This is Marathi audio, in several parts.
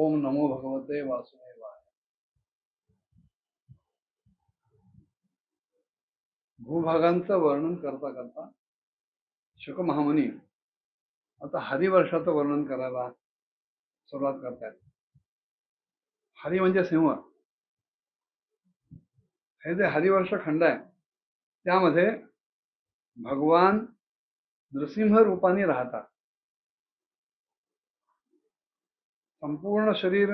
ओम नमो भगवते वासुदेवाय। भूभागांचं वर्णन करता करता शुक महामुनी आता हरिवर्षाचं वर्णन करायला सुरुवात करतात. हरी म्हणजे सिंह. हे जे हरिवर्ष खंड आहे त्यामध्ये भगवान नृसिंह रूपाने राहतात. संपूर्ण शरीर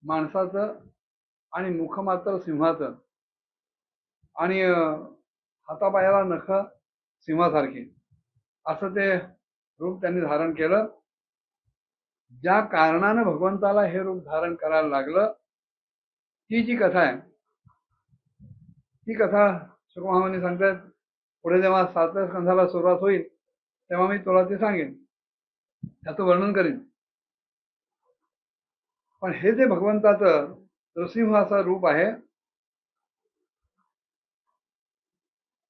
माणसाचं आणि मुख मात्र सिंहाचं आणि हातापायाला नख सिंहासारखी असं ते रूप त्यांनी धारण केलं. ज्या कारणानं भगवंताला हे रूप धारण करायला लागलं ती जी कथा आहे ती कथा शुक महामुनी सांगतात. पुढे जेव्हा 7व्या स्कंधाला सुरुवात होईल तेव्हा मी तुला ते सांगेन, त्याचं वर्णन करीन. पण हे जे भगवंताचं नृसिंह असं रूप आहे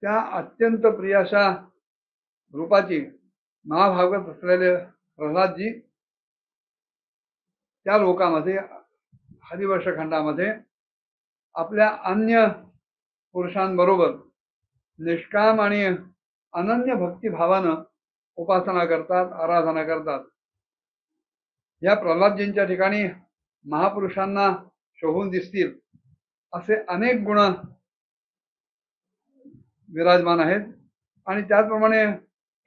त्या अत्यंत प्रिय अशा रूपाची महाभागवत असलेले प्रल्हादजी त्या लोकामध्ये हरिवर्ष खंडामध्ये आपल्या अन्य पुरुषांबरोबर निष्काम आणि अनन्य भक्तिभावानं उपासना करतात, आराधना करतात. या प्रल्हादजींच्या ठिकाणी महापुरुषांना शोभून दिसतील असे अनेक गुण विराजमान आहेत आणि त्याचप्रमाणे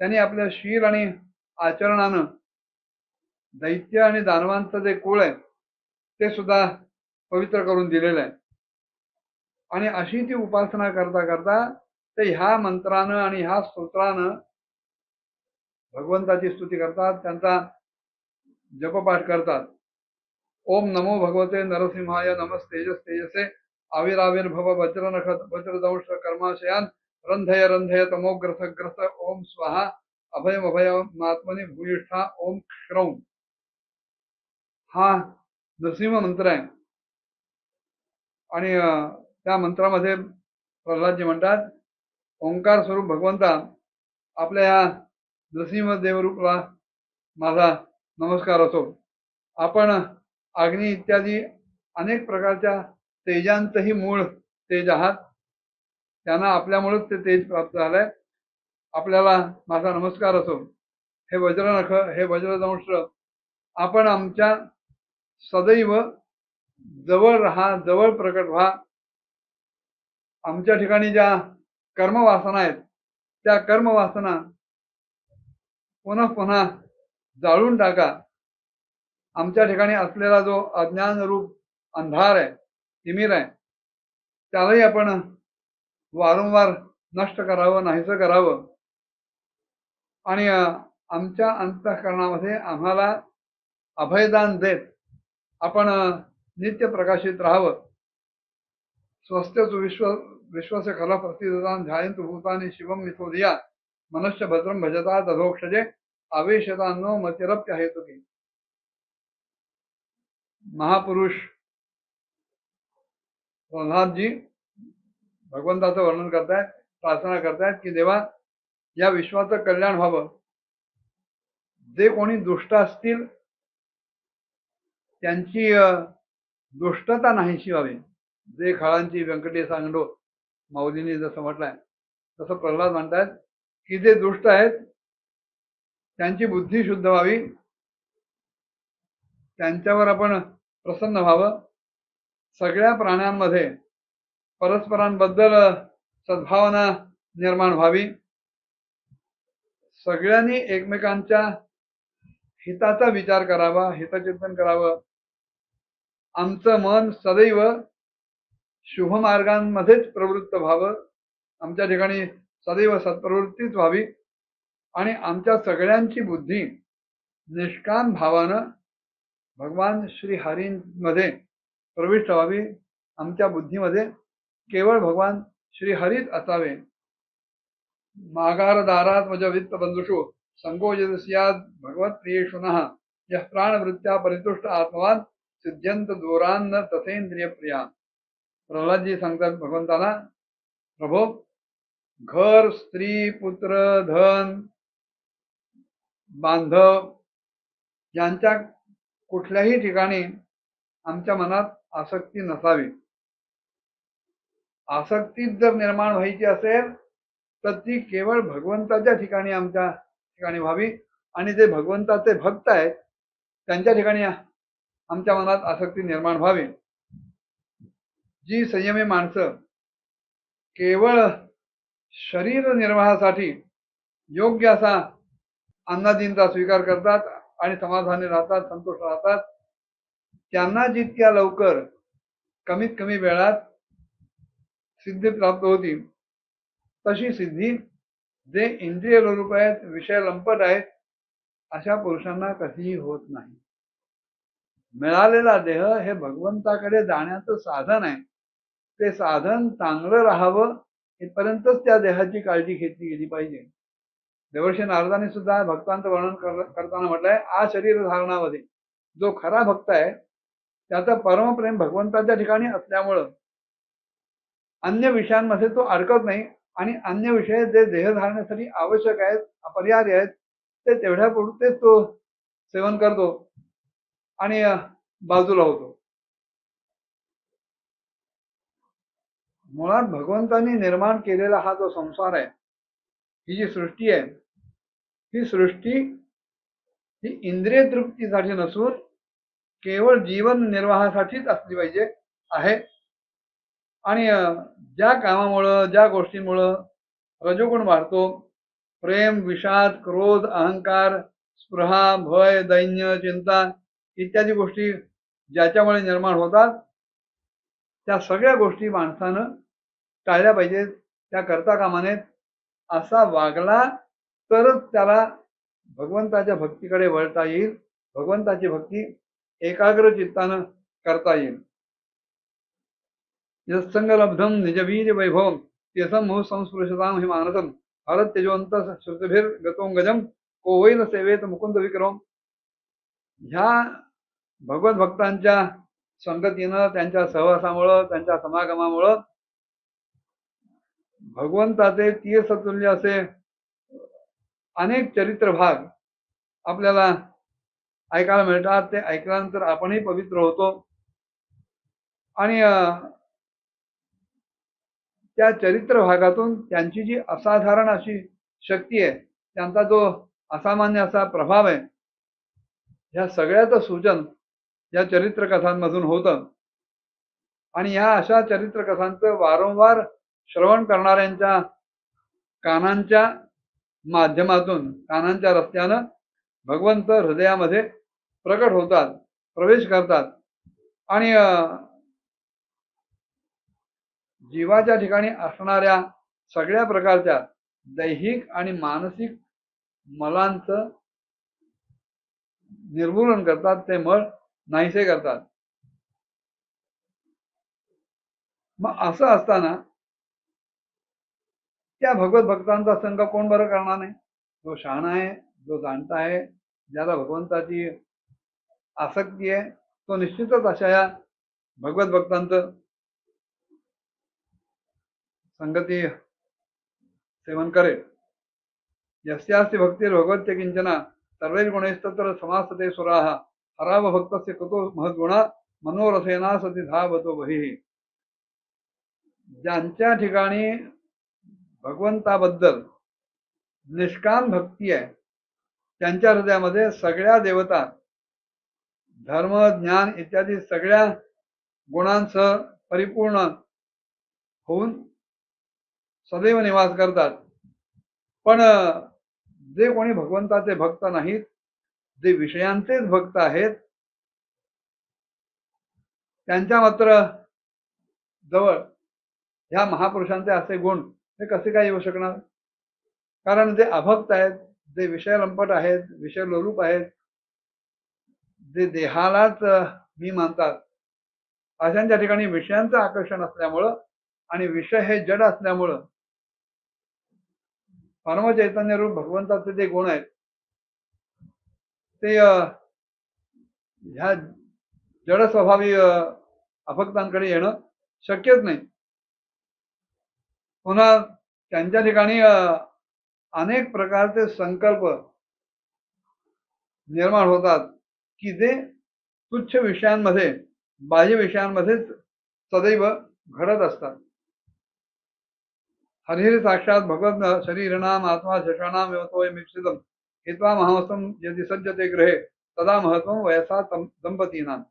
त्यांनी आपल्या शील आणि आचरणानं दैत्य आणि दानवांचं जे कुळ आहे ते सुद्धा पवित्र करून दिलेलं आहे. आणि अशी ती उपासना करता करता ते ह्या मंत्रानं आणि ह्या स्तोत्रानं भगवंताची स्तुती करतात, त्यांचा जपपाठ करतात. ओम नमो भगवते नरसिंहाय नमस्तेजस तेजसे आविराविर्भव वज्रनख वज्रदंश कर्माशयान रंधय रंधय तमोग्रसग्रस ओम स्वाहा अभयमभय मात्मनि भूयिष्ठा ओम श्रौम. हा नरसिंह मंत्र आहे आणि त्या मंत्रामध्ये प्रल्हादजी म्हणतात, ओंकार स्वरूप भगवंता आपल्या या नरसिंह देवरूपला माझा नमस्कार असो. आपण अग्नी इत्यादी अनेक प्रकारच्या तेजांचंही मूळ तेज आहात. त्यांना आपल्यामुळेच ते तेज प्राप्त झालंय. आपल्याला माझा नमस्कार असो. हे वज्रनख, हे वज्रदंश, आपण आमच्या सदैव जवळ राहा, जवळ प्रकट व्हा. आमच्या ठिकाणी ज्या कर्मवासना आहेत त्या कर्मवासना पुन्हा पुन्हा जाळून टाका. आमच्या ठिकाणी असलेला जो अज्ञान रूप अंधार आहे, तिमिर आहे, त्यालाही आपण वारंवार नष्ट करावं, नाहीसं करावं. आणि आमच्या अंतःकरणामध्ये आम्हाला अभयदान देत आपण नित्य प्रकाशित राहावं. स्वस्त्यसु विश्वस्य खल प्रतिदान ध्यायन्तु भूतानि शिवम मिथोदिया मनुष्य भद्रम भजता तथोक्षजे आवेशतानो मतिरप्य हेतुकी. महापुरुष प्रल्हादजी भगवंताचं वर्णन करतायत, प्रार्थना करतायत की देवा या विश्वाचं कल्याण व्हावं. जे कोणी दुष्ट असतील त्यांची दुष्टता नाहीशी व्हावी. जे खळांची व्यंकटे सांगडो माऊलींनी जसं म्हटलंय तसं प्रल्हाद म्हणतात की जे दुष्ट आहेत त्यांची बुद्धी शुद्ध व्हावी, त्यांच्यावर आपण प्रसन्न व्हावं. सगळ्या प्राण्यांमध्ये परस्परांबद्दल सद्भावना निर्माण व्हावी. सगळ्यांनी एकमेकांच्या हिताचा विचार करावा, हितचिंतन करावं. आमचं मन सदैव शुभ मार्गांमध्येच प्रवृत्त व्हावं. आमच्या ठिकाणी सदैव सत्प्रवृत्तीच व्हावी आणि आमच्या सगळ्यांची बुद्धी निष्काम भावानं भगवान श्री हरींमध्ये प्रविष्ट व्हावी. आमच्या बुद्धीमध्ये केवळ भगवान श्री हरीच असावे. मागार दारात मज वित्त बंधुषु संकोचस्याद भगवत प्रियेषु नः यः प्राणवृत्त्या परितुष्ट आत्मवान सिद्ध्यंत दूरान्न तथेंद्रिय प्रिया. प्रल्हादजी सांगतात भगवंताला, प्रभो घर, स्त्री, पुत्र, धन, बांधव यांच्या कुठल्याही ठिकाणी आमच्या मनात आसक्ती नसावी. आसक्ती जर निर्माण व्हायची असेल तर ती केवळ भगवंताच्या ठिकाणी आमच्या ठिकाणी व्हावी आणि जे भगवंताचे भक्त आहेत त्यांच्या ठिकाणी आमच्या मनात आसक्ती निर्माण व्हावी. जी संयमी माणसं केवळ शरीर निर्वाहासाठी योग्य असा अन्नादींचा स्वीकार करतात आणि समाधानी राहतात, संतोष राहतात, त्यांना जितक्या लवकर कमीत कमी वेळात सिद्धी प्राप्त होती तशी सिद्धी जे इंद्रिय लोलुप आहेत, विषय लंपट आहेत, अशा पुरुषांना कधीही होत नाही. मिळालेला देह हे भगवंताकडे जाण्याचं साधन आहे. ते साधन चांगलं राहावं इथपर्यंतच त्या देहाची काळजी घेतली गेली पाहिजे. देवर्षी नारदांनी सुद्धा भक्तांचं वर्णन करताना म्हटलंय, आ शरीर धारणामध्ये जो खरा भक्त आहे त्याचं परमप्रेम भगवंताच्या ठिकाणी असल्यामुळं अन्य विषयांमध्ये तो अडकत नाही आणि अन्य विषय जे देह धारण्यासाठी आवश्यक आहेत, अपरिहार्य आहेत, ते तेवढ्या पुरतेच तो सेवन करतो आणि बाजूला होतो. मुळात भगवंतांनी निर्माण केलेला हा जो संसार आहे, ही जी सृष्टी आहे, ही सृष्टी ही इंद्रिय तृप्तीसाठी नसून केवळ जीवन निर्वाहासाठीच असली पाहिजे आहे. आणि ज्या कामामुळं, ज्या गोष्टींमुळं रजोगुण वाढतो, प्रेम, विषाद, क्रोध, अहंकार, स्पृहा, भय, दैन्य, चिंता इत्यादी गोष्टी ज्याच्यामुळे निर्माण होतात, त्या सगळ्या गोष्टी माणसानं टाळल्या पाहिजेत. त्या करता कामा नयेत. असा वागला तरच त्याला भगवंताच्या भक्तीकडे वळता येईल, भगवंताची भक्ती एकाग्र चित्तानं करता येईल. यत्संगलब्धम निजबीज वैभवम तेसम मोह संस्पृशताम हि मानसम भारत तेजवंत श्रुतिभिर गतोंगजम कोवैल सेवेत मुकुंद विक्रम. ह्या भगवत भक्तांच्या संगतीनं, त्यांच्या सहवासामुळं, त्यांच्या समागमामुळं भगवंताचे तीर्थतुल्य असे अनेक चरित्र भाग आपल्याला ऐकायला मिळतात. ते ऐकल्यानंतर आपणही पवित्र होतो आणि त्या चरित्र भागातून त्यांची जी असाधारण अशी शक्ती आहे, त्यांचा जो असामान्य असा प्रभाव आहे, ह्या सगळ्याचं सूचन या चरित्र कथांमधून होतं. आणि ह्या अशा चरित्र कथांचं वारंवार श्रवण करणाऱ्यांच्या कानांच्या माध्यमातून, कानांच्या रस्त्यानं भगवंत हृदयामध्ये प्रकट होतात, प्रवेश करतात आणि जीवाच्या ठिकाणी असणाऱ्या सगळ्या प्रकारच्या दैहिक आणि मानसिक मलांचं निर्मूलन करतात, ते मळ नाहीसे करतात. मग असं असताना त्या भगवत भक्तांचा संग कोण बरं करणार नाही? जो शहाणा आहे, जो जाणता आहे, ज्याला भगवंताची आसक्ती आहे, तो निश्चितच अशा या भगवत भक्तांचं संगती सेवन करेल. यस्यास्ति भक्तिर्भगवत्य किंचना सर्वैर्गुणैस्तत्र समासते सुराः हराव भक्तस्य कुतो महद्गुणा मनोरथेना सती धावतो बहिः. ज्यांच्या ठिकाणी भगवंताबद्दल निष्काम भक्ती आहे, त्यांच्या हृदयामध्ये सगळ्या देवता, धर्म, ज्ञान इत्यादी सगळ्या गुणांसह परिपूर्ण होऊन सदैव निवास करतात. पण जे कोणी भगवंताचे भक्त नाहीत, जे विषयांचेच भक्त आहेत, त्यांच्या मात्र जवळ ह्या महापुरुषांचे असे गुण हे कसे काय येऊ शकणार? कारण जे अभक्त आहेत, जे विषय लंपट आहेत, विषय लोलूप आहेत, जे देहालाच मी मानतात, अशांच्या ठिकाणी विषयांचं आकर्षण असल्यामुळं आणि विषय हे जड असल्यामुळं परम चैतन्य रूप भगवंताचे जे गुण आहेत ते ह्या जड स्वभावी अभक्तांकडे येणं शक्यच नाही. पुन्हा त्यांच्या ठिकाणी अनेक प्रकारचे संकल्प निर्माण होतात की जे तुच्छ विषयांमध्ये बाह्य विषयांमध्येच सदैव घडत असतात. हरिहर साक्षात भगवत शरीरनाम आत्मा शेषाणाम व्यवतोयमीप्सितम हित्वा महावस्तम यदि सज्जते ग्रहे तदा महत्वम वयसा दंपतीनाम.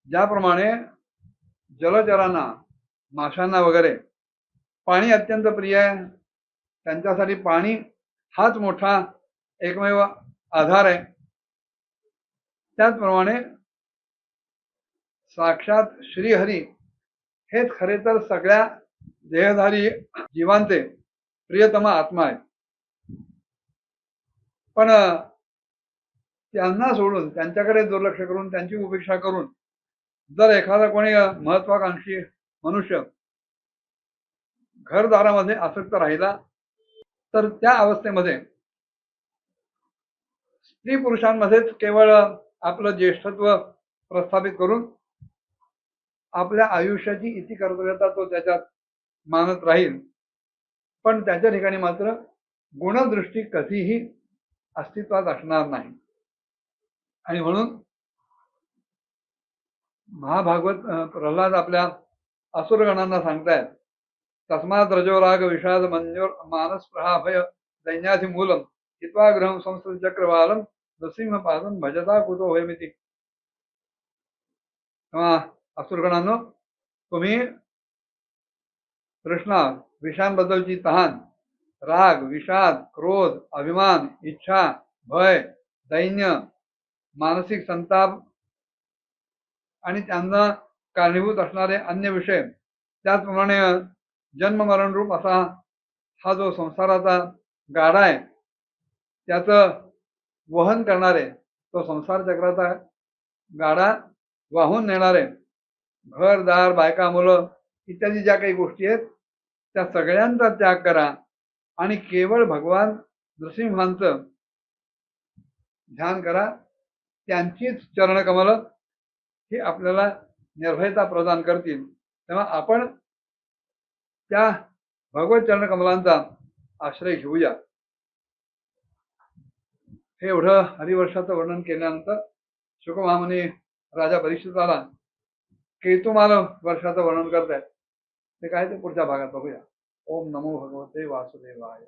ज्याप्रमाणे जलचरांना, माशांना वगैरे पाणी अत्यंत प्रिय आहे, त्यांच्यासाठी पाणी हाच मोठा एकमेव आधार आहे, त्याचप्रमाणे साक्षात श्रीहरी हेच खरे तर सगळ्या देहधारी जीवांचे प्रियतम आत्मा आहे. पण त्यांना सोडून, त्यांच्याकडे दुर्लक्ष करून, त्यांची उपेक्षा करून जर एखादा कोणी महत्वाकांक्षी मनुष्य घरदारामध्ये आसक्त राहिला तर त्या अवस्थेमध्ये स्त्री पुरुषांमध्येच केवळ आपलं ज्येष्ठत्व प्रस्थापित करून आपल्या आयुष्याची इति कर्तव्यता तो त्याच्यात मानत राहील, पण त्याच्या ठिकाणी मात्र गुणदृष्टी कधीही अस्तित्वात असणार नाही. आणि म्हणून महाभागवत प्रल्हाद आपल्या असुरगणांना सांगतायत, तस्मात रजोराग विषाद मंजोर मानस प्रहाभय दैन्याधिमूलम हित्वा ग्रहम संस्कृत चक्रवालम नृसिंह पादम भजता कुतो होयमिती. तेव्हा असुरगणांनो, तुम्ही तृष्णा, विषांबद्दलची तहान, राग, विषाद, क्रोध, अभिमान, इच्छा, भय, दैन्य, मानसिक संताप आणि त्यांना कारणीभूत असणारे अन्य विषय, त्याचप्रमाणे जन्म मरण रूप असा हा जो संसाराचा गाडा आहे, त्याचं वहन करणारे, तो संसार चक्राचा गाडा वाहून नेणारे घरदार, बायका, मुलं इत्यादी ज्या काही गोष्टी आहेत त्या सगळ्यांचा त्याग करा आणि केवळ भगवान नृसिंहांचं ध्यान करा. त्यांचीच चरणकमल ही आपल्याला निर्भयता प्रदान करतील. तेव्हा आपण त्या भगवत चरणकमलांचा आश्रय घेऊया. हे एवढं हरिवर्षाचं वर्णन केल्यानंतर शुकमहामुनी राजा परीक्षिताला केतुमाल वर्षाचं वर्णन करतायत. ते काय ते पुढच्या भागात बघूया. ओम नमो भगवते वासुदेवाय.